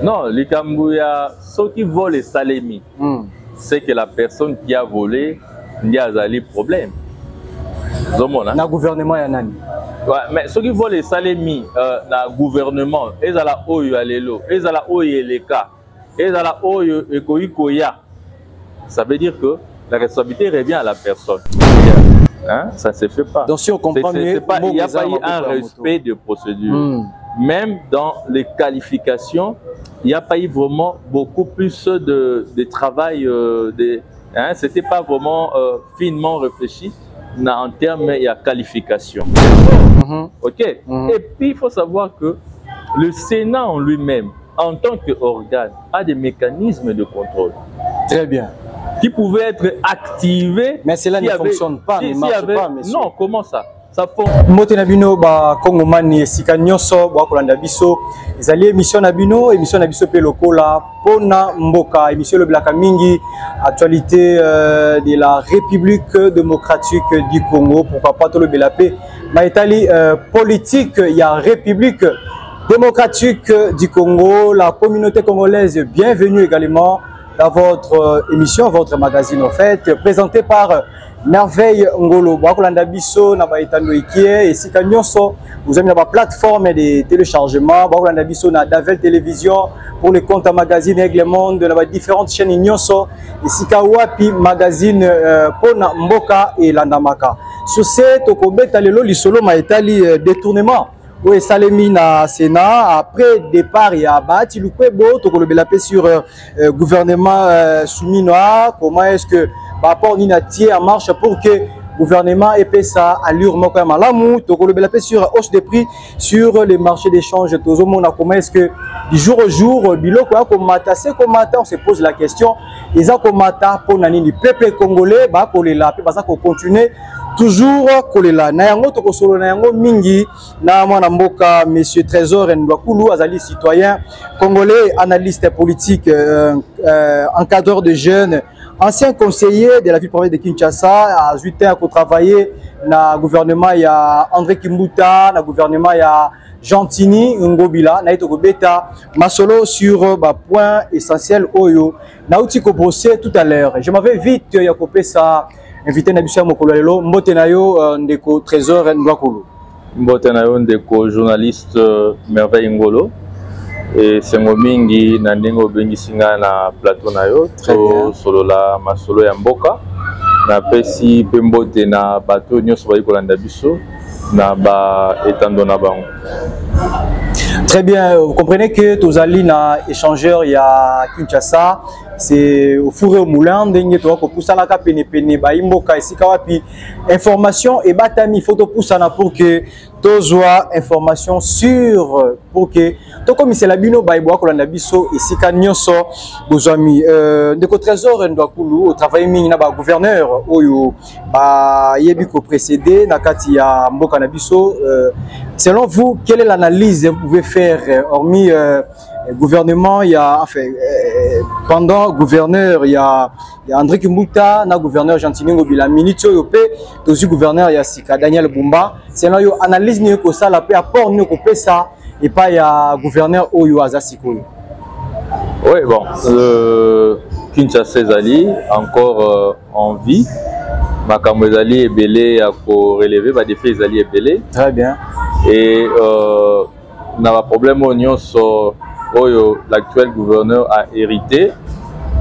Non, les Kambouya, ceux qui volent les salémis, c'est que la personne qui a volé, il y a des problèmes. Dans le gouvernement, il y a nani. Ouais, mais ceux qui volent les salémis dans le gouvernement, ils ont la oyo alelo, ils ont la oyo eleka, ils ont la oyo ekoikoya. Ça veut dire que la responsabilité revient à la personne. Hein? Ça ne se fait pas. Donc si on comprend mieux, il n'y a pas eu un respect de procédure. Même dans les qualifications, il n'y a pas eu vraiment beaucoup plus de travail. Hein? Ce n'était pas vraiment finement réfléchi en termes de qualification. Ok. Et puis, il faut savoir que le Sénat en lui-même, en tant qu'organe, a des mécanismes de contrôle. Très bien. Qui pouvaient être activés. Mais cela ne fonctionne pas, ne marche pas, monsieur. Non, comment ça? Ça Mote Nabino, Congo Mani, Sika Nyoso, Kolanda Biso, Zali émission Nabino, émission Nabiso Pelokola, Pona Mboka, émission Le Blaka Mingi, actualité de la République démocratique du Congo, pourquoi pas tout le Belapé, Maïtali politique, il y a République démocratique du Congo, la communauté congolaise, bienvenue également dans votre émission, votre magazine en fait, présenté par Merveille Ngolo. Bakolanda Biso na baitando ikie et Sika Nyonso, vous avez la plateforme de téléchargement, Bakolanda Biso na Davel Télévision pour les comptes à magazine Aigle Monde, na différentes chaînes Nyonso et Sika Wapi magazine Pona Mboka et Landamaka. Sur ce tokobeta lelo lisolo maitali détournement. Oui, Salemi na Sénat, après départ, il y a Bati Lukwebo, Tokolobelapé sur gouvernement soumis noir. Comment est-ce que par rapport à Ninatier en marche pour que le gouvernement ait ça allure Moka Malamou, Tokolobelapé sur hausse des prix sur les marchés d'échange. Comment est-ce que du jour au jour, Biloko, on se pose la question, ils ont combattu pour le peuple congolais, parce qu'on continue. Toujours kolela na yango to kosolo na yango mingi na mwana mboka monsieur Trésor Ndwakulu azali citoyen congolais, analyste politique, encadreur de jeunes, ancien conseiller de la ville province de Kinshasa, à 8 ans pour travailler na gouvernement il y a André Kimbuta, na gouvernement il y a Gentini Ngobila na itoko beta masolo sur point essentiel oyo na uti ko brosser tout à l'heure. Je m'avais vite ya copé ça invité Nabisha Mokololelo, Mbote Nayo Ndeko Trésor Ndwakulu. Mbote Nayo Ndeko journaliste Merveille Ngolo. Et c'est Ngomingi Nandingo Bengisinga na plateau Nayo, solo la masolo ya mboka. Na pesi Pembote na bateau nyonso ba Kolanda biso na ba etando na bango. Très bien, vous comprenez que Tozali na échangeur il y a Kinshasa. C'est au four et au moulin, dengue to ko pusala ka pene ba imboka esika wapi information et batami photo pusana pour que tozwa information sur pour que to komisela bino ba ibo kolanda biso esika nyonso bozami ndeko Trésor Ndwakulu au travail mingi na ba gouverneur oyo ba yebi ko précéder na kati ya mboka na biso. Selon vous, quelle est l'analyse que vous pouvez faire hormis gouvernement, il y a enfin, pendant gouverneur, il y a André Kimbuta, na gouverneur Gentini Ngobila, Minitio Yopé, aussi gouverneur il y a Sika Daniel Bumba. C'est là yo analyse ni ko ça la paix apport ni ko paix ça et pas il y a gouverneur Oyo Azasiko. Oui bon, Kinshasa Zali encore en vie. Makambo Zali est belé à relever, ba défait Zali est belé. Très bien. Et on a un problème au Nyonso. L'actuel gouverneur a hérité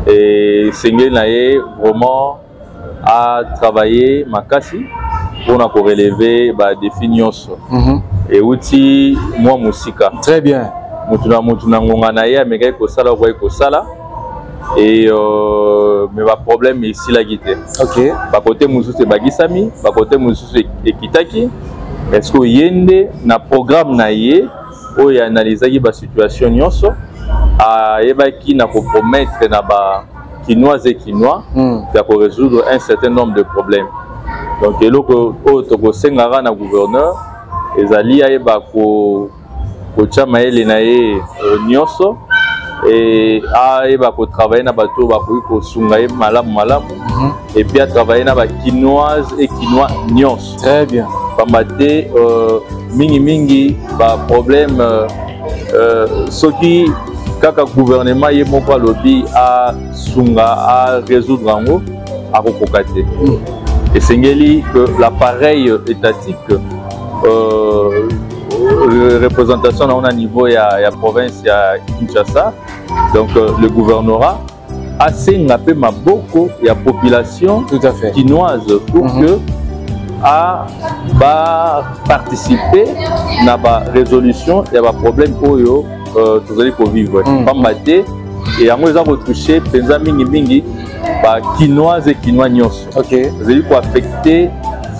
et Sengue Naye vraiment a travaillé Makasi pour nous relever les défis Nyonso. Et outil moi Musika. Très bien. Mutuna ngonga naye ameka kosala kwa kosala et mais le problème est ici la guitare. OK. Par côté mususu bagisami, par côté mususu ekitaki. Est-ce que yende na programme naye où il analyse la situation nyonso a qui na compromettre na ba kinois et kinois pour résoudre un certain nombre de problèmes. Donc et loko o to sengara na gouverneur ezali ayeba ko chama ele na ye nyonso et ayeba ko travailler na bato ba ko sunga ye malamu et puis à travailler na ba kinoises et kinois nyonso. Très bien. Mingi ba problème ce qui kaka gouvernement ye moko lobby à sunga à résoudre en à kokokate. Et sengeli que l'appareil étatique représentation on a niveau ya province ya Kinshasa, donc le gouvernorat assez ngapé maboko ya population tout à fait quinoise pour que à participer na ba résolution ya ba problème oyo tous allez pour vivre pas maté et en nous avons touché penza mingi ba quinoise et quinois nyos. OK, vous allez pour affecter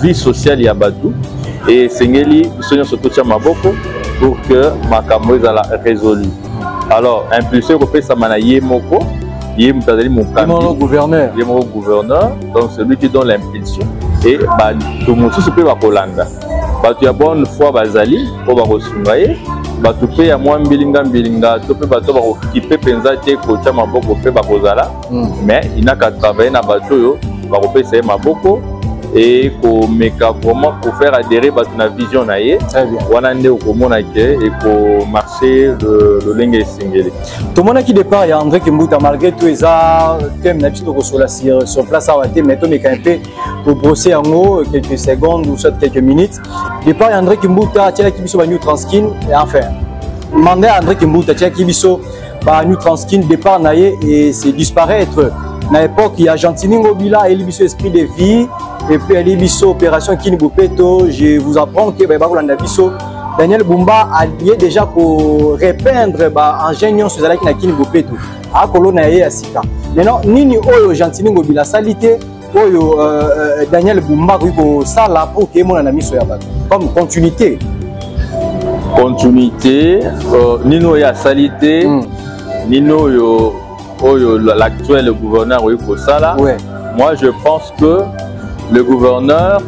vie sociale ya batu et sengeli sonyo surtout cha maboko pour que makambo ezala résolu. Alors impulsé ko pesa mana ye moko ye mutazali mukambi gouverneur donc celui qui donne l'impulsion et bah tout le monde se peut bakolanda batu ya bonne foi bazali po bakosunga ye batu pe ya mwa mbilinga to pe bato bakokipe penza te ko cha maboko pe bakozala mais inaka travailler na bato yo bakopesa ye maboko et pour comment pour faire adhérer la vision naie wanande okomona ke et pour marcher le lenge singeli tout le monde qui départ il y a André Kimbuta malgré tout ça thème na biso sur la sur place à Waté mais to mekampe pour brosser en haut quelques secondes ou soit quelques minutes départ André Kimbuta tia ki biso ba New Transkin et enfin mandé André Kimbuta tia ki biso ba New Transkin départ naie et c'est disparaître na époque il y a Gentini Ngobila et biso esprit de vie. Et puis, il y a opération Kini Bopeto. Je vous apprends que Daniel Bumba a lié déjà pour repeindre l'ingénieur sur la Kini Bopeto. À Colonna et à Sika. Maintenant, Nini Oyo Gentini Ngobila salité Oyo Daniel Bumba pour ça là pour que mon ami soit comme continuité. Continuité, Nino ya salité, Nino Oyo l'actuel gouverneur Oyo Kosala. Moi, je pense que le gouverneur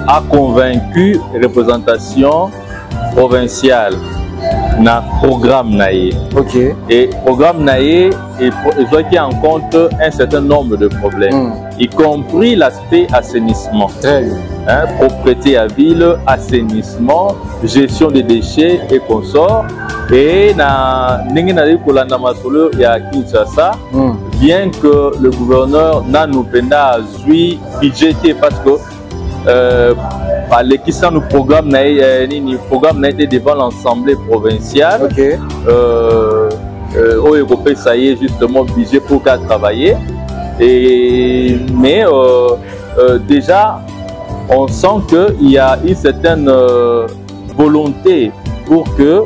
a convaincu la représentation provinciale dans le programme Naïe. Okay. Et le programme Naïe est qui en compte un certain nombre de problèmes, y compris l'aspect assainissement. Très bien. Hein, propreté à ville, assainissement, gestion des déchets et consorts. Et dans Kinshasa, bien que le gouverneur n'a nous pas budgété parce que le programme n'a été devant l'Assemblée provinciale. Okay. Ça y est justement budget pour qu'à travailler. Mais déjà, on sent qu'il y a une certaine volonté pour que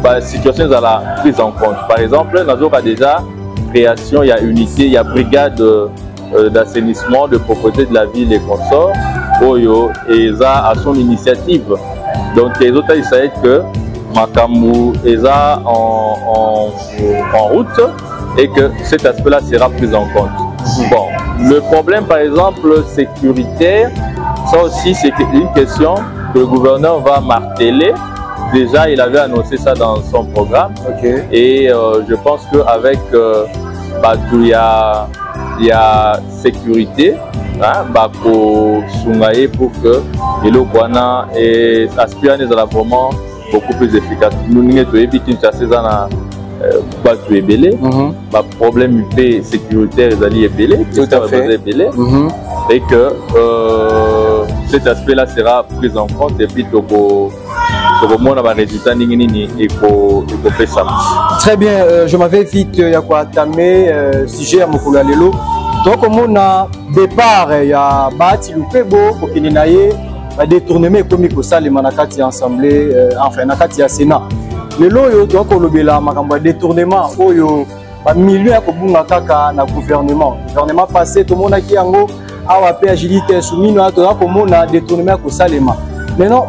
la situation est à la prise en compte. Par exemple, dans le déjà création, il y a unité, il y a brigade d'assainissement, de propreté de la ville et consorts, Oyo, et ça à son initiative. Donc les autres, ils savent que Makamou est en route et que cet aspect-là sera pris en compte. Bon, le problème par exemple sécuritaire, ça aussi c'est une question que le gouverneur va marteler. Déjà, il avait annoncé ça dans son programme. Okay. Et je pense qu'avec il y a sécurité pour Sungaye pour que l'Okwana et aspirant à vraiment beaucoup plus efficace. Nous n'avons évité une chasse dans problème sécuritaire est belé, tout à fait. Et que cet aspect-là sera pris en compte et puis très bien, je m'avais vite entamé sujet à Mokula Lelo. Donc, on a départ, il y a Bati Lupebo, pour qu'il y ait un détournement économique au sein de l'Assemblée, enfin, Nakati à Sénat. Le lot, donc, on a un détournement, un million de kaka na gouvernement. Le gouvernement passé, tout le monde qui a un agilité soumis à un détournement au Salema. Maintenant,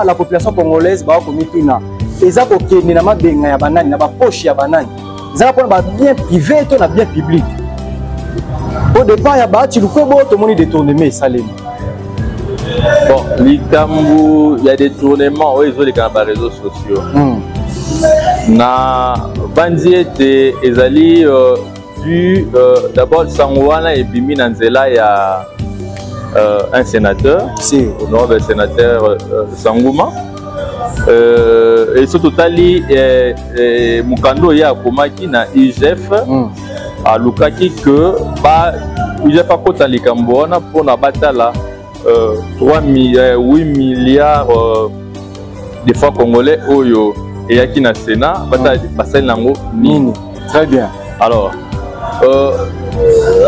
la population congolaise va commettre et ça pour que ni na mabenga ya banani na ba poche ya banani. Ça pour ba bien privé to na bien public. Au départ ya ba ti lukwebo to moni détournement Salema. Bon, likambu il y a des détournements au réseau les réseaux sociaux. Na bandiete ezali vu d'abord Sangwana et puis Minanzela il y a un sénateur, au nom du sénateur Sangouma, Et ce totali Mukando ya komaki na IGF à Lukaki que ba IGF a kota likambona pour na batala 8 milliards de francs congolais oyo et yaki na Sénat basali nango nini. Très bien. Alors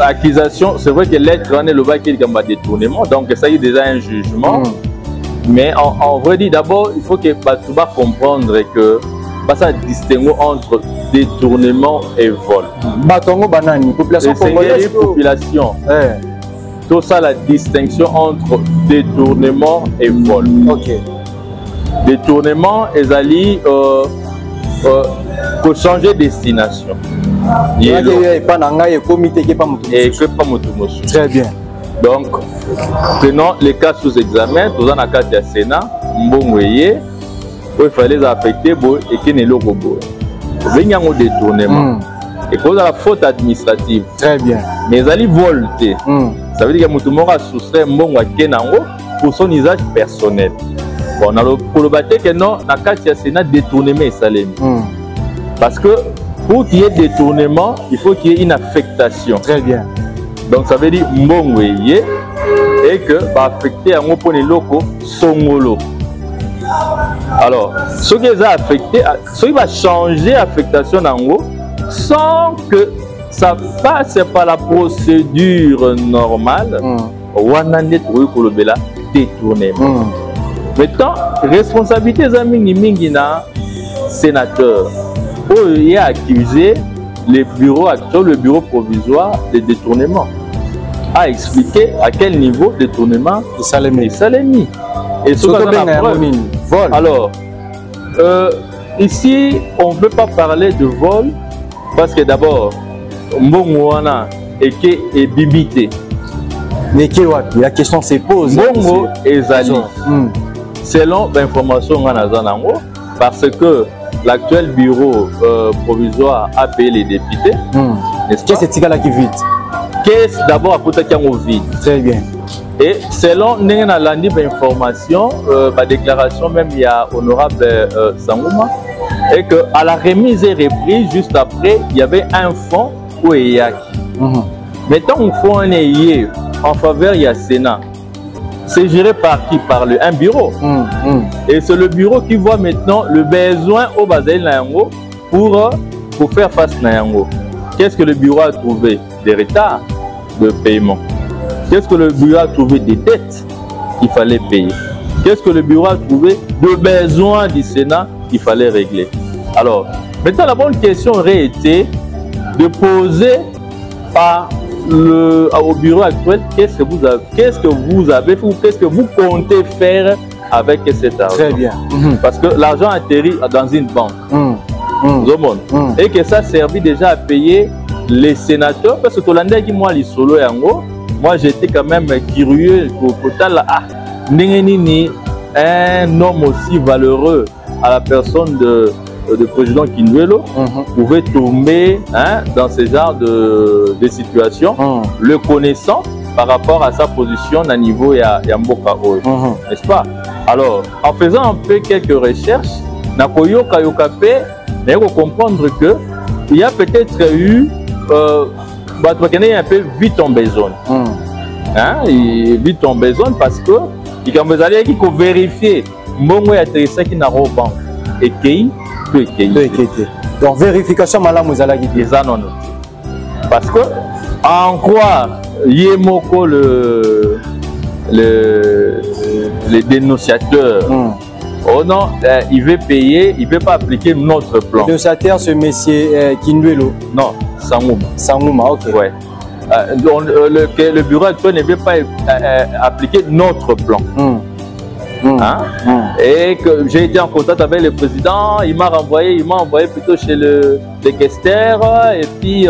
accusation, c'est vrai que l'être en est le bac qui est détournement, donc ça y est déjà un jugement. Mais en vrai dit d'abord, il faut que Batouba comprendre que ça distingue entre détournement et vol. Batongo banani, population congolaise. Population. Tout ça, la distinction entre détournement et vol. Ok. Détournement, ils allaient pour changer de destination. Très bien. Donc, prenons les cas sous examen, tous en cas de Sénat, Mbongweye, où il fallait les affecter et qu'il n'y ait pas de détournement. Et cause de la faute administrative. Très bien. Mais ils allaient volter. Ça veut dire que Moutoumora a soustrait Mbongwa Kenango pour son usage personnel. Bon, pour le bâtir que non, dans le cas de Sénat, détournement est salé. Parce que pour qu'il y ait détournement, il faut qu'il y ait une affectation. Très bien. Donc ça veut dire Mbongweye et que va affecter à mon point de locaux Songolo. Alors, ce qui est affecté, ce qui va changer l'affectation d'Ango sans que ça passe par la procédure normale, on a détournement. Maintenant, responsabilité des amis na sénateur. Il a accusé le bureau actuel, le bureau provisoire de détournement, a expliqué à quel niveau de détournement il s'est mis. Et ce vol. Alors, ici, on ne peut pas parler de vol parce que d'abord, Mbongwana est bibité. Mais la question se pose. Mbongo et Zali. Selon l'information parce que l'actuel bureau provisoire a payé les députés. Qu'est-ce que c'est qui vide? Qu'est-ce d'abord à côté qui est vide? Très bien. Et selon l'information, ma déclaration même il y a honorable Sangouma, et qu'à la remise et reprise, juste après, il y avait un fonds pour EYAK. Maintenant, un fonds en faveur, il y a Sénat. C'est géré par qui? Par un bureau. Et c'est le bureau qui voit maintenant le besoin au Basel Nayango pour faire face à Nayango. Qu'est-ce que le bureau a trouvé? Des retards de paiement. Qu'est-ce que le bureau a trouvé? Des dettes qu'il fallait payer. Qu'est-ce que le bureau a trouvé? De besoins du Sénat qu'il fallait régler. Alors, maintenant la bonne question aurait été de poser au bureau actuel, qu'est-ce que vous avez fait ou qu'est-ce que vous comptez faire avec cet argent? Très bien. Parce que l'argent atterrit dans une banque. Et que ça servit déjà à payer les sénateurs. Parce que Tolandé qui moi les solo yango, moi j'étais quand même curieux pour un homme aussi valeureux à la personne de président Kinduelo pouvait tomber dans ce genre de situation, le connaissant par rapport à sa position à niveau Yamboka Oyo, n'est-ce pas? Alors, en faisant un peu quelques recherches, Nakoyo Kayokape, on va comprendre que il y a peut-être eu un peu vite en besogne. Vite en besogne parce que il faut vérifier Mbongo ya Teresa qui n'a pas banque et qui donc vérification malam parce que en croire Yemoko le dénonciateur, oh non, il veut payer, il ne peut pas appliquer notre plan. Le dénonciateur, ce monsieur Kinduelo? Non, Sangouma. Sangouma, ok. Ouais. Le bureau actuel ne veut pas appliquer notre plan. Et que j'ai été en contact avec le président, il m'a envoyé plutôt chez le questeur et puis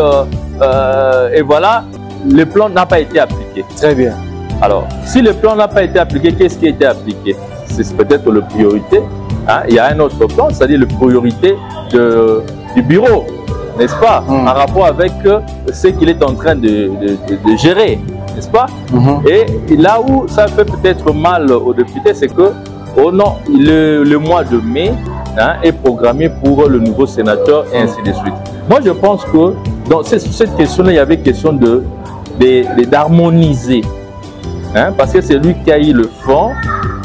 et voilà, le plan n'a pas été appliqué. Très bien. Alors, si le plan n'a pas été appliqué, qu'est-ce qui a été appliqué? C'est peut-être la priorité. Il y a un autre plan, c'est-à-dire la priorité du bureau, n'est-ce pas? En rapport avec ce qu'il est en train de gérer, n'est-ce pas? Et là où ça fait peut-être mal aux députés, c'est que oh non, le mois de mai est programmé pour le nouveau sénateur et ainsi de suite. Moi, je pense que dans cette question-là, il y avait question d'harmoniser. Parce que c'est lui qui a eu le fond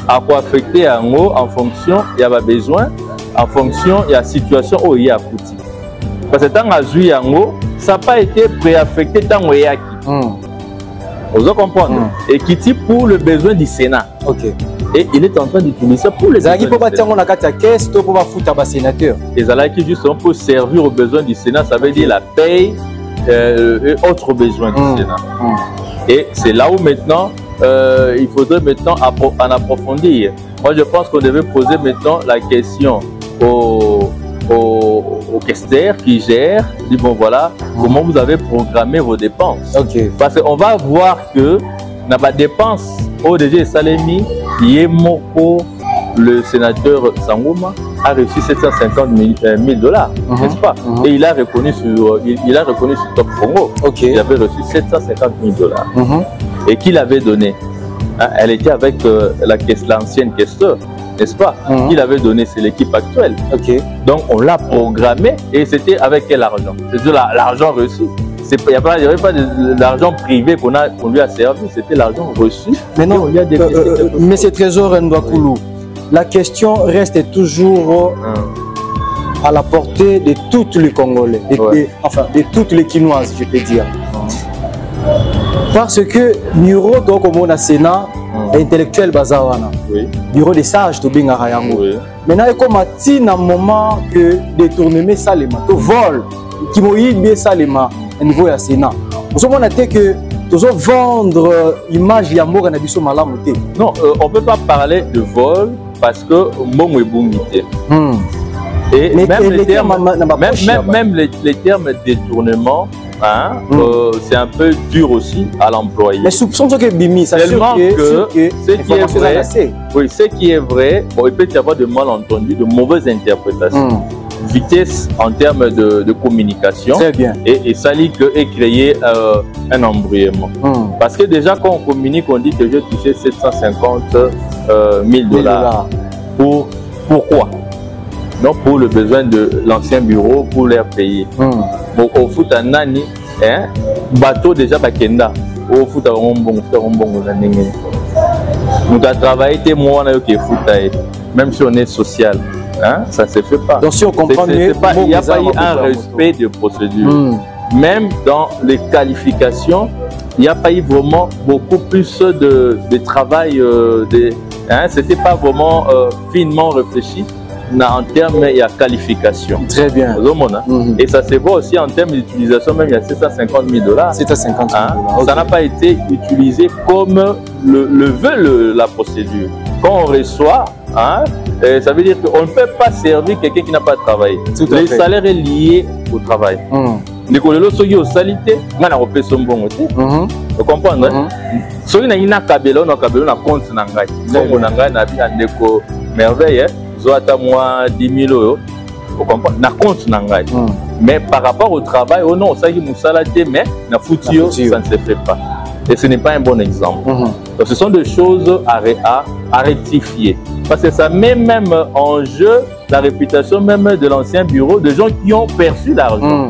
à quoi affecter en fonction, il y a besoin, en fonction de la situation où il y a Kouti. Parce que tant que ça n'a pas été préaffecté tant qu'il y a vous comprenez? Et qui dit pour le besoin du Sénat. Ok. Et il est en train d'utiliser ça pour les besoins du sénateur. Et ça qui justement pour servir aux besoins du Sénat, ça veut dire la paye et autres besoins du Sénat. Et c'est là où maintenant, il faudrait maintenant en approfondir. Moi, je pense qu'on devait poser maintenant la question au questeur qui gère, dit bon voilà, comment vous avez programmé vos dépenses. Parce qu'on va voir que dans la dépense ODG Salemi, Yemoko, le sénateur Sangouma, a reçu 750 000 $, n'est-ce pas? Et il a reconnu sur Top Congo. Il avait reçu 750 000 $. Et qui l'avait donné? Elle était avec l'ancienne questeur, n'est-ce pas? Qui l'avait donné? C'est l'équipe actuelle. Donc on l'a programmé et c'était avec quel argent? C'est l'argent reçu. Il n'y avait pas de l'argent privé qu'on lui a servi, c'était l'argent reçu. Mais non, mais c'est Trésor Ndwakoulou. La question reste toujours à la portée de tous les Congolais, enfin de toutes les Quinoises, je peux dire. Parce que bureau donc au monde Sénat intellectuel bazawana. Bureau des sages to binga hayango. Maintenant comme à un moment que détournement salema, to vol, qui moïbe salema au niveau du Sénat. Vous savez que tous vendre image ya mboka na biso malamu te. Non, on peut pas parler de vol parce que mbongo ebungité. Et même les termes détournement, c'est un peu dur aussi à l'employer. Mais soupçon que Bimi, ça tellement que ce qui est vrai, oui, ce qui est vrai, bon, il peut y avoir de malentendus, de mauvaises interprétations. Vitesse en termes de communication. Très bien. Et ça lit que et créer un embrouillement. Parce que déjà quand on communique, on dit que j'ai touché 750 000 $. Pourquoi? Non, pour le besoin de l'ancien bureau, pour leur payer. Bon, au foot à Nani, bateau déjà Bakenda. Au foot à Rombong, nous avons travaillé, moi, on a eu qui foot, même si on est social. Ça ne se fait pas. Donc si on comprend mieux, il n'y a pas eu un respect de procédure. Même dans les qualifications, il n'y a pas eu vraiment beaucoup plus de travail. Ce n'était pas vraiment finement réfléchi en termes de qualification. Très bien. Et ça se voit aussi en termes d'utilisation, même il y a 750 000 $. 750 000 $. Ça n'a pas été utilisé comme le veut la procédure. Quand on reçoit, ça veut dire qu'on ne peut pas servir quelqu'un qui n'a pas travaillé. Le salaire est lié au travail. Vous comprenez? Si on a un cabello, on a un compte. On a un merveille. Moi 10 000 €. Vous comprenez? Na compte nangai. Mais par rapport au travail, oh non, ça y est, moussalate, mais na foutio, ça ne se fait pas. Et ce n'est pas un bon exemple. Donc ce sont des choses à rectifier. Parce que ça met même en jeu la réputation même de l'ancien bureau, de gens qui ont perçu l'argent.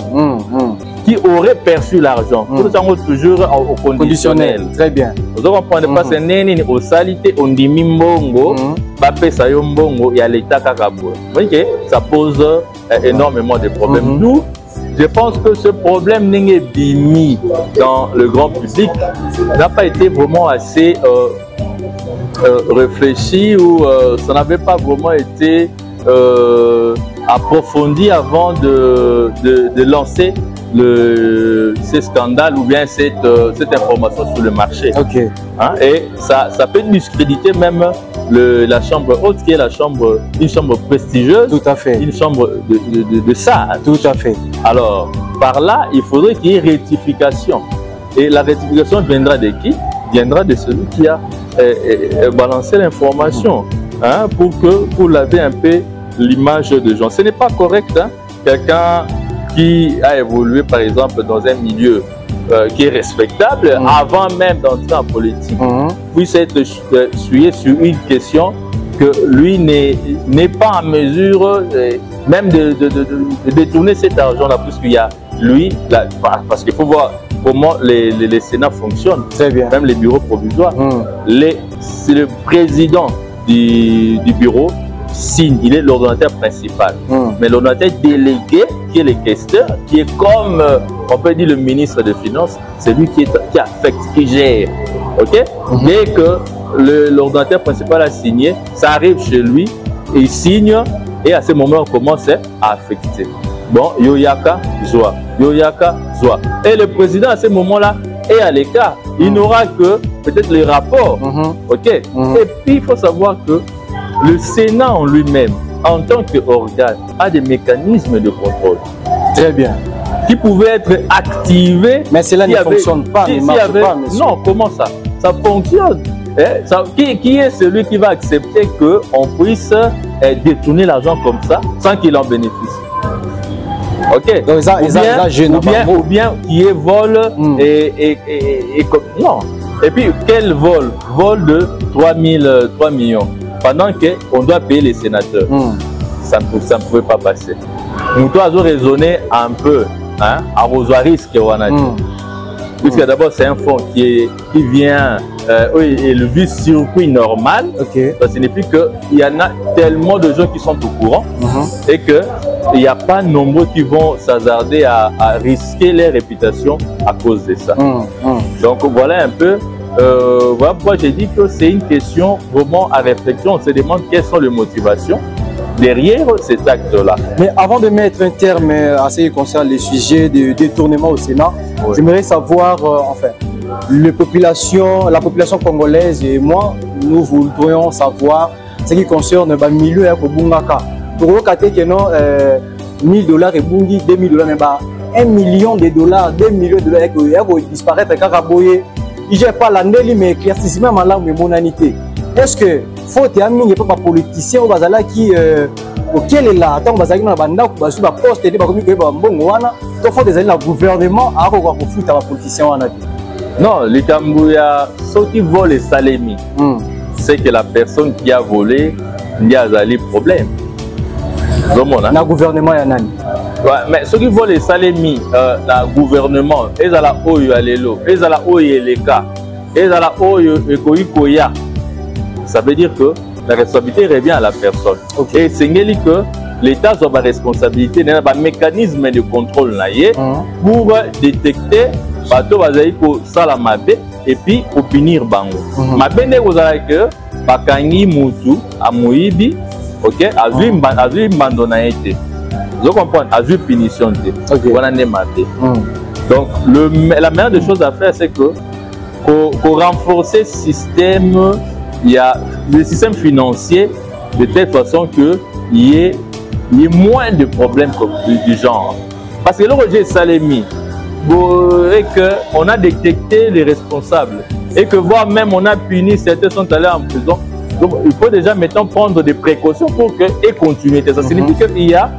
Qui auraient perçu l'argent. Nous sommes toujours au conditionnel. Très bien. Vous comprenez pas, c'est néni au salité, on dit mimbongo, bapé sayombongo, il y a l'état kakabo. Vous voyez que ça pose énormément de problèmes. Nous, je pense que ce problème n'est bimi dans le grand public n'a pas été vraiment assez réfléchi ou ça n'avait pas vraiment été approfondi avant de lancer ces scandales ou bien cette information sur le marché. Et ça peut discréditer même la chambre haute qui est une chambre prestigieuse. Tout à fait. Une chambre de sages. Tout à fait. Alors, par là, il faudrait qu'il y ait rectification. Et la rectification viendra de qui? Viendra de celui qui a balancé l'information pour laver un peu l'image de gens. Ce n'est pas correct, quelqu'un qui a évolué par exemple dans un milieu qui est respectable avant même d'entrer en politique puisse être essuyé sur une question que lui n'est pas en mesure même de détourner cet argent-là, puisqu'il y a lui, là, parce qu'il faut voir comment les Sénats fonctionnent. Très bien. Même les bureaux provisoires. C'est le président du bureau signe, il est l'ordonnateur principal. Mais l'ordonnateur délégué, qui est le questeur, qui est comme, on peut dire, le ministre des Finances, c'est lui qui affecte, qui gère. Ok? Dès que l'ordonnateur principal a signé, ça arrive chez lui, il signe, et à ce moment, on commence à affecter. Bon, Yoyaka, Zoa. Yoyaka, Zoa. Et le président, à ce moment-là, est à l'écart. Il n'aura que peut-être les rapports. Ok? Et puis, il faut savoir que le Sénat en lui-même, en tant qu'organe, a des mécanismes de contrôle. Très bien. Qui pouvaient être activés. Mais cela ne fonctionne pas, ne marche pas, monsieur. Non, comment ça? Ça fonctionne. Qui est celui qui va accepter qu'on puisse détourner l'argent comme ça sans qu'il en bénéficie? Ok. Donc, ou bien qui est vol non. Et puis quel vol? Vol de 3 millions. Pendant qu'on doit payer les sénateurs. Ça ne pouvait pas passer. Nous devons raisonner un peu, hein, à rejoindre risque on a dit. Puisque d'abord c'est un fonds qui vient élever circuit normal. Ça signifie qu'il y en a tellement de gens qui sont au courant et qu'il n'y a pas nombreux qui vont s'hasarder à risquer leur réputation à cause de ça. Donc voilà un peu. Voilà pourquoi j'ai dit que c'est une question vraiment à réflexion. On se demande quelles sont les motivations derrière cet acte-là. Mais avant de mettre un terme à ce qui concerne les sujets de détournement au Sénat, j'aimerais savoir, enfin, la population congolaise et moi, nous voudrions savoir ce qui concerne le milieu de Bungaka. Pour le cas que non, $1000 et Bungi, $2000, mais $1 million, $2 millions qui disparaître car aboyer. Il n'est pas l'année, mais éclaircissement à la monanité. Est-ce que faut que les politiciens qui auquel est là, tant que les banda qui sont poste et comme que bon wana, il faut des le gouvernement à avoir pour foutre les politiciens wana. Non, les Kambouya, ceux qui volent les salémis, c'est que la personne qui a volé, il y a des problèmes. Le gouvernement y a nani. Ouais, mais ceux qui volent les salémis, le gouvernement, ils ont la oyo alelo, ils ont la oyo eleka, ils ont la oyo ekoikoya. Ça veut dire que la responsabilité revient à la personne. Et c'est que l'État a la responsabilité, il y a un mécanisme de contrôle pour détecter bateau pour salamabe et puis pour punir bango. Ma bene vous avez que bakangi mutu amoyibi, ok, a vu mandonaïté. Vous comprenez, a vu punition. Voilà n'est maté. Donc la meilleure des choses à faire c'est que pour renforcer le système. Il y a le système financier de telle façon qu'il y ait moins de problèmes du genre. Parce que le rejet Salémi, et qu'on a détecté les responsables, et que voire même on a puni, certains sont allés en prison. Donc il faut déjà maintenant prendre des précautions pour qu'ils continuent. Ça signifie qu'il y a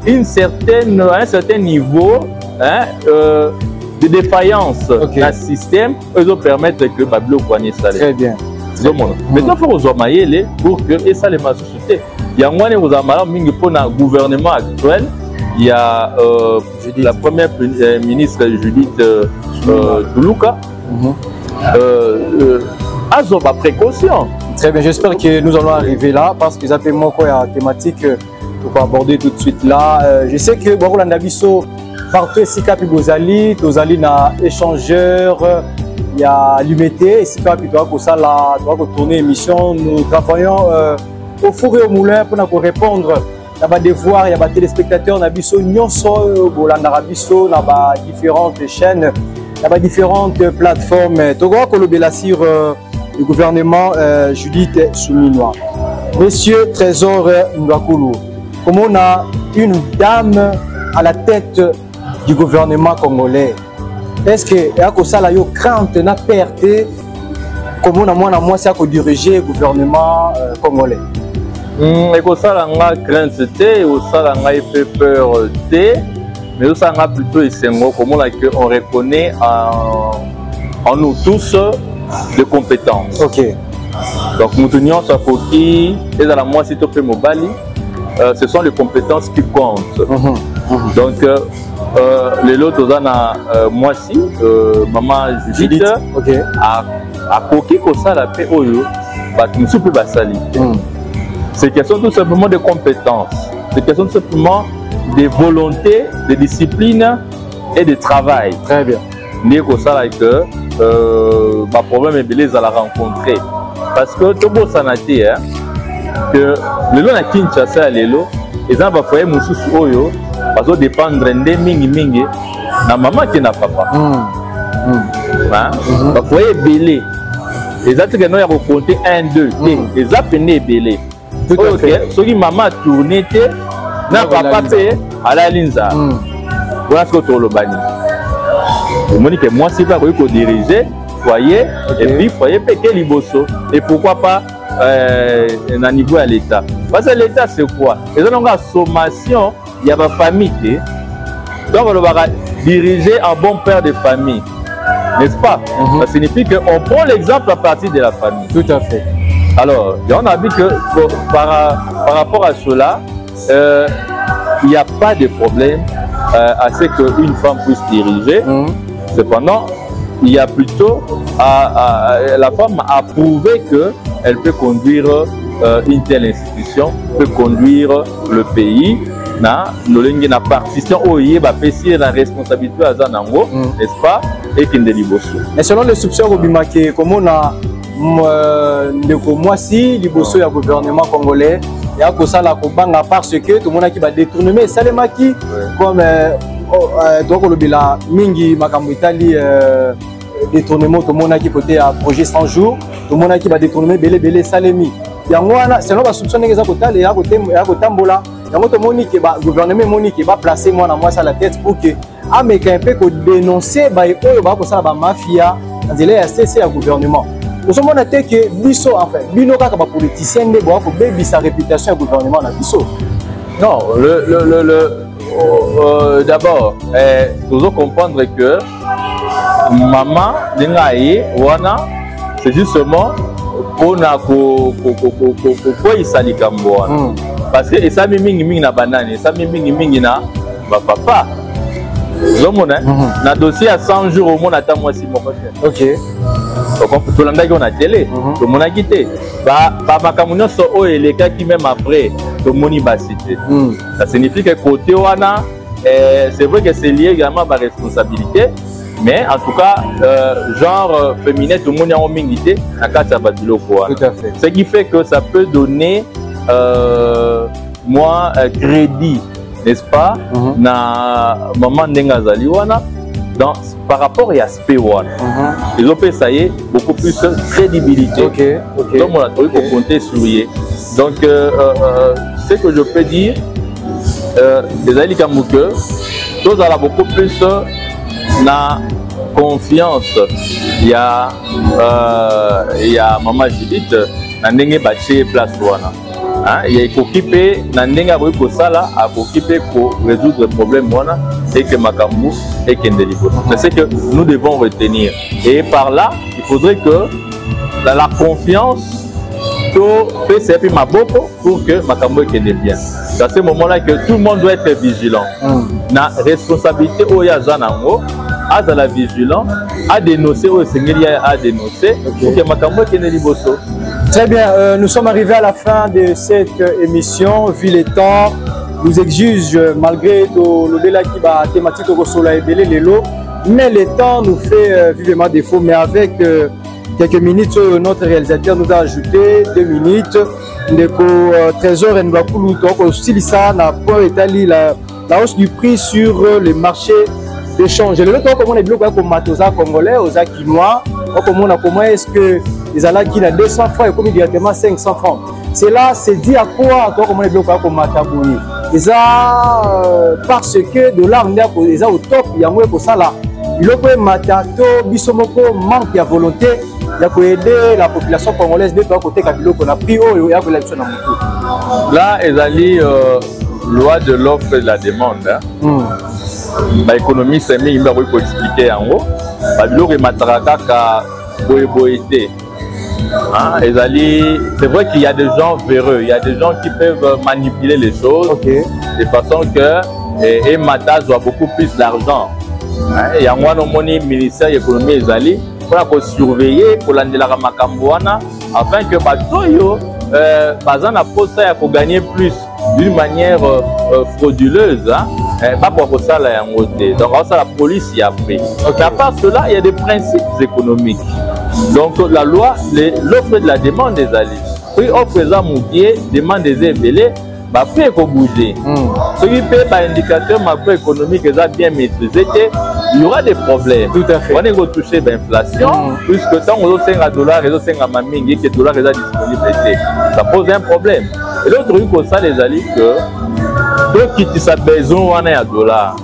un certain niveau de défaillance dans le système qui va permettre que Bablo Kouani Salé. Très bien. Maintenant, il faut rejoindre pour que ça les m'a suscité. Il y a un gouvernement actuel. Il y a la première ministre Judith Tuluka. A précaution. Très bien, j'espère que nous allons arriver là parce que ça fait moins quoi thématique pour aborder tout de suite là. Je sais que Borolanda Bisso partout ici Capi Bozali, Tozali na échangeur. Il y a l'humanité, ici quand on doit tourner l'émission, nous travaillons au four et au moulin pour répondre. Il y a des devoirs, il y a des téléspectateurs, il y a des différentes chaînes, il y a différentes plateformes. Tu vois qu'on sur le gouvernement Judith Souminois. Monsieur Trésor Ngakulu, comme on a une dame à la tête du gouvernement congolais. Est-ce que ça a une crainte, une perte, comment on a diriger le gouvernement congolais? Ça a une crainte, ça a fait peur, mais ça a plutôt comment on reconnaît en nous tous des compétences. Donc Moutounion Sakoki et dans la moi si topé mobali, ce sont les compétences qui comptent. Donc les lots dans moi si maman Judith a coqué comme ça la paix oyo bah tu ne soupe pas sali. C'est question tout simplement de compétences. C'est question tout simplement de volonté, de discipline et de travail. Très bien. N'est que ça que ma problème est belé à la rencontrer. Parce que tout beau sanaté hein que le long à Kinshasa les lots et ça va faire mon souci oyo parce que dépendre de mingi na maman qui n'a papa. Hein? Va faire belé. Les autres qui n'ont pas compté 1 2 les appeler belé. Ok, ceux qui maman tourné na papa paye à la linza. Voilà ce que tu as le bani. Monique, moi, c'est pas que diriger foyer et puis foyer pété liboso. Et pourquoi pas à niveau à l'État? Parce que l'État, c'est quoi? Ils ont une sommation, il y a ma famille. Donc, on va diriger un bon père de famille. N'est-ce pas? Ça signifie qu'on prend l'exemple à partir de la famille. Tout à fait. Alors, on a vu que par rapport à cela, il n'y a pas de problème à ce qu'une femme puisse diriger. Cependant, il y a plutôt la femme a prouvé qu'elle peut conduire une telle institution, peut conduire le pays. Na partition oye ba pesi la responsabilité à Zanango, n'est-ce pas? Et Kindeliboso. Et selon les soupçons Robimake, comment on a moi si liboso ya gouvernement congolais et à cause la kobanga parce que tout le monde qui va détourner salemaki comme donc le bila mingi makambo itali détournement tout le monde qui côté à projet 100 jours tout le monde qui va détourner belé salemi yango wana selon ba soupçon ngeza kotala ya kotambola yango to monique ba gouvernement monique ba placer moi na moi ça la tête pour que ameka un peu ko dénoncer ba oyo ba ko sala ba mafia dans délai ya CC à gouvernement. Nous sommes en train que biso enfin bino kaka ba politicien ne boa ko bebi sa réputation au gouvernement na biso. Non, d'abord nous devons comprendre que maman dengaye wana c'est justement pour na ko isali kambo parce que ça mingi na banane ça mingi na ba papa. Na dossier à 100 jours au monde attend moi si mon coach. OK. Donc tout le monde a télé, tout le monde a quitté. Bah makamunyo so o et les cas qui même après tout le monde va citer. Ça signifie que côté wana c'est vrai que c'est lié également à ma responsabilité, mais en tout cas genre féminin tout le monde a en mingité à quatre badilo quoi. Tout à fait. Ce qui fait que ça peut donner moi crédit, n'est-ce pas, na maman Ndengazali wana dans par rapport à l'aspect one. Les OP ça y est beaucoup plus crédibilité. OK. Donc on a compter sur lui. Donc ce que je peux dire les alliés Kamouke tous à la beaucoup plus na confiance. Il y a maman Judith na ndenge baché place wana. Il y a occupé Nandenga Boyko Sala à occuper pour résoudre le problème et que Makambu et Kendelibo. C'est ce que nous devons retenir. Et par là, il faudrait que la confiance PCP Maboko pour que Makambu ait bien. C'est à ce moment-là que tout le monde doit être vigilant. La responsabilité au Yazanango, à la vigilance, à dénoncer au Seigneur à dénoncer pour que Makambu ait bien. Très bien, nous sommes arrivés à la fin de cette émission. Vu les temps, nous exige malgré le débat qui va thématique au soleil et les lots, mais le temps nous fait vivement défaut. Mais avec quelques minutes, notre réalisateur nous a ajouté 2 minutes. Le trésor et nous a aussi ça n'a pas étalé la hausse du prix sur les marchés d'échange. Le temps comme on est bloqué comme Matosa congolais, aux Akinois, comment est-ce que les alaks qui n'a 200 francs et comme directement 500 francs. Cela c'est dit à quoi toi comment les blocs comme Matabouni. Ils parce que dollar ils au top il y a moins pour ça là. Il peut matato bisomoko manque de volonté il aider la population congolaise de côté kabilo qu'on a pris au et à la na mutu. Là ils loi de l'offre et de la demande. Bah économie c'est mis il va expliquer en haut. Babilo et mataraka ka boyeboité. C'est vrai qu'il y a des gens véreux, il y a des gens qui peuvent manipuler les choses de façon que et Mata doit beaucoup plus d'argent. Il y a un ministère de l'économie Ezali pour surveiller, pour l'andelar Makambouana, afin que Batoyo, Bazan a posé à gagner plus d'une manière frauduleuse. Pas pour ça là en côté. Donc ça la police y a pris. À part cela, il y a des principes économiques. Donc la loi, l'offre de la demande des alliés. Puis offre les amoudiers, demande des évelés, bah peut bouger. Ce qui fait par indicateur macroéconomique bien maîtrisé, il y aura des problèmes. Tout à fait. On est touché l'inflation, puisque tant on a $5 et $5 maming que dollar est disponible, ça pose un problème. Et l'autre truc pour ça les alliés que donc qui sa besoin on est à dollar.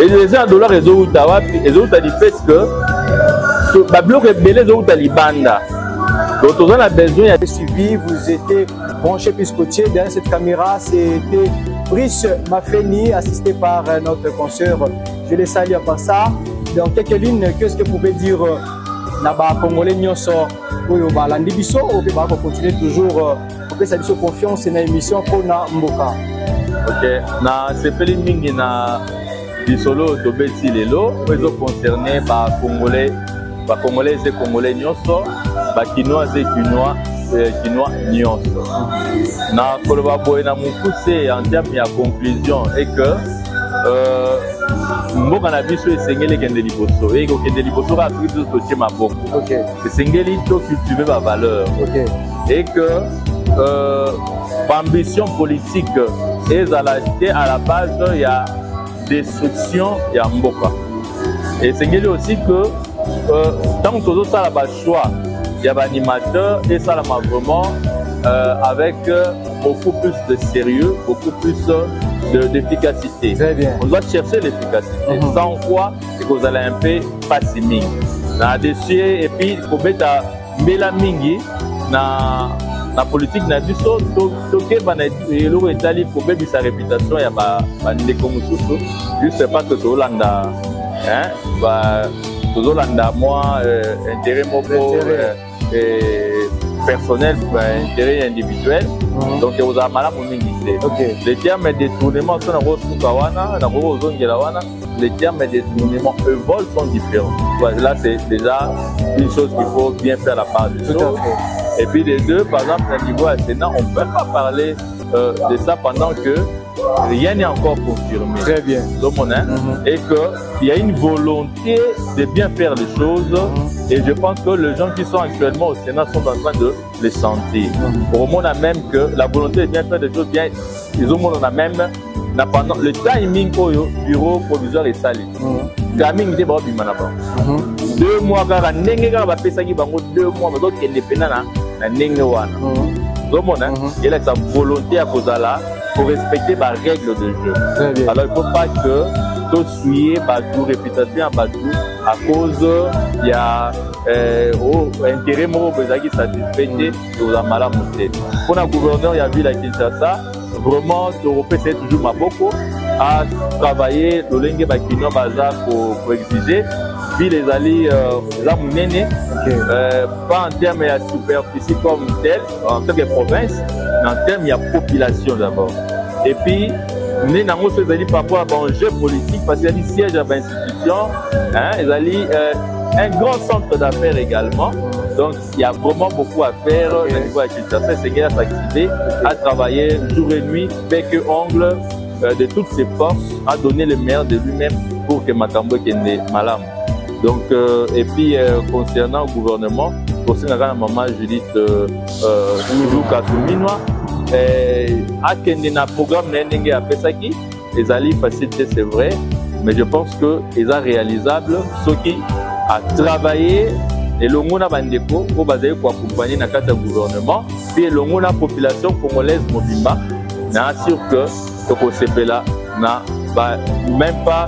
Et les $1 les autres dit fait que ba bloc rebelle les autres libanda. Donc on a besoin de suivi, vous étiez branché piscotier derrière cette caméra, c'était Brice Mafeni assisté par notre consoeur. Je les salue à part ça. Dans quelques lignes, qu'est-ce que vous pouvez dire là-bas congolais nyonso oyo ba landi biso ou ba continuer toujours pour que ça ait confiance dans l'émission pour na mboka. OK, na sepeli mingi na bisolo to beti lelo ozo concerné par congolais et congolais nyonso ba kinois et kinois nyonso. Na koloba boy na mukuse en termes ya conclusion et que mboka na biso esengeli kende liboso et ko kende liboso ka tout soutien maboko. OK. Esengeli to cultiver ba valeur. OK. Et que ambition politique est à la base il y a destruction il y a mboka. Et esengeli aussi que tant que ça la choix il y a animateur et ça la vraiment avec beaucoup plus de sérieux, beaucoup plus d'efficacité. Très bien. On doit chercher l'efficacité. Sans quoi, c'est que vous allez un peu passer mingi. Na dossier et puis pour mettre mbela mingi na politique na biso toke bana eloko etali pour baby sa réputation ya ba ndeko mususu juste parce que tolanda tozolanda moi intérêt moko personnel, intérêt individuel. Donc vous avez mal à mon ministère. Les termes de détournement sont les termes de détournement eux vol sont différents. Là c'est déjà une chose qu'il faut bien faire la part des choses. Et puis les deux, par exemple, au niveau à Sénat, on ne peut pas parler de ça pendant que rien n'est encore confirmé. Très bien. Et qu'il y a une volonté de bien faire les choses. Et je pense que les gens qui sont actuellement au Sénat sont en train de les sentir. Au monde a même que la volonté de bien faire des choses bien, ils ont même pendant le timing au bureau provisoire est salé. Timing était bon 2 mois car ndenge car ba pesa ki bango 2 mois mais donc indépendant na ndenge wana. Il y a sa volonté à cause là pour respecter les règles de jeu. Alors il ne faut pas que tout suive Batou, réputation à Batou, à cause il y a intérêt moro qui satisfait de la malamouté. Pour le gouverneur, il y a vu la Kinshasa, vraiment l'Europe c'est toujours Maboko à travailler le lingue bakino baza pour exiger. Puis les alliés là mounene pas en termes de superficie comme tel en tant que province mais en termes de population d'abord et puis nous avons ces alliés par rapport à un jeu politique parce qu'il y a des sièges à l'institution les alliés un grand centre d'affaires également donc il y a vraiment beaucoup à faire au niveau de Kinshasa c'est qu'il a s'activer à travailler jour et nuit bec et ongle de toutes ses forces à donner le meilleur de lui-même pour que Makambo kende malam. Donc, et puis concernant le gouvernement, concernant la maman Judith Oudou Kasuminoa, à Kendena programme n'engue à Pesaki, les alliés facilités c'est vrai, mais je pense que ils sont réalisables, ceux qui a travaillé et le monde a bandeko pour baser pour accompagner dans le gouvernement, puis le monde la population congolaise mobimba, n'assure que ce CP là n'a même pas,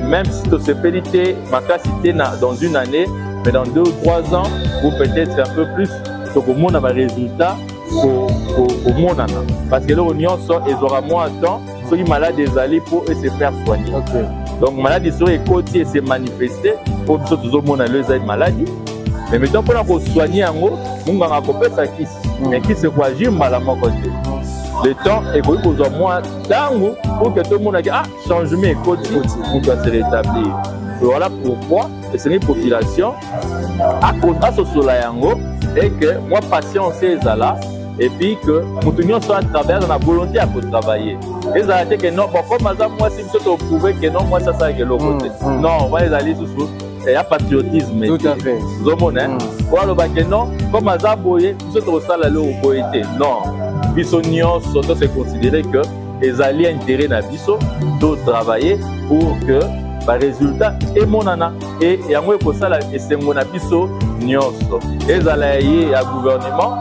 même si tu se pédité, ma cité dans une année, mais dans 2 ou 3 ans, ou peut-être un peu plus, donc au monde a un résultat au monde. Parce que là, ils auront moins de temps, ceux qui sont malades des alliés pour se faire soigner. Donc, maladie sur les côtés et se manifester, pour que tout le monde a maladie. mais maintenant pour soigner en haut munga nga kopesa kisi mais qui se voit jimbala moko te le temps est pour moi tango pour que tout le monde ait ah changement écoute on doit se rétablir. Voilà pourquoi c'est une population à ce solayango et que moi patience c'est là et puis que nous soit à travers la volonté à travailler. Et ça a été que non, comme moi si vous prouver que non, moi ça c'est que l'autre côté. Non, on va les aller sous il y a patriotisme. Tout à fait. Voilà que non, comme ça boyer, vous êtes au salaire au poété. Non, bisognos sont se considérer que les alliés intérêt na biso de travailler pour que par résultat et mon nana et yango ko sala esengo na biso nyonso. Les alliés à gouvernement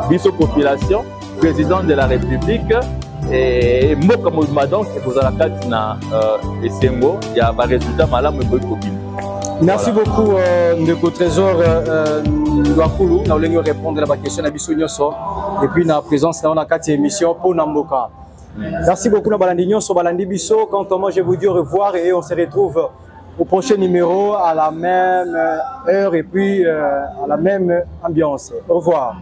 biso population, président de la République et moi comme madame et vous à la carte na esengo il y a par résultat malamu ko commune. Merci beaucoup Ndeko Trésor Ndouakoulou na olengi répondre à la question na biso nyonso et puis na présence na na carte émission pour Namboka. Merci beaucoup na balandi nyonso balandi biso. Quant à moi je vous dis au revoir et on se retrouve au prochain numéro à la même heure et puis à la même ambiance. Au revoir.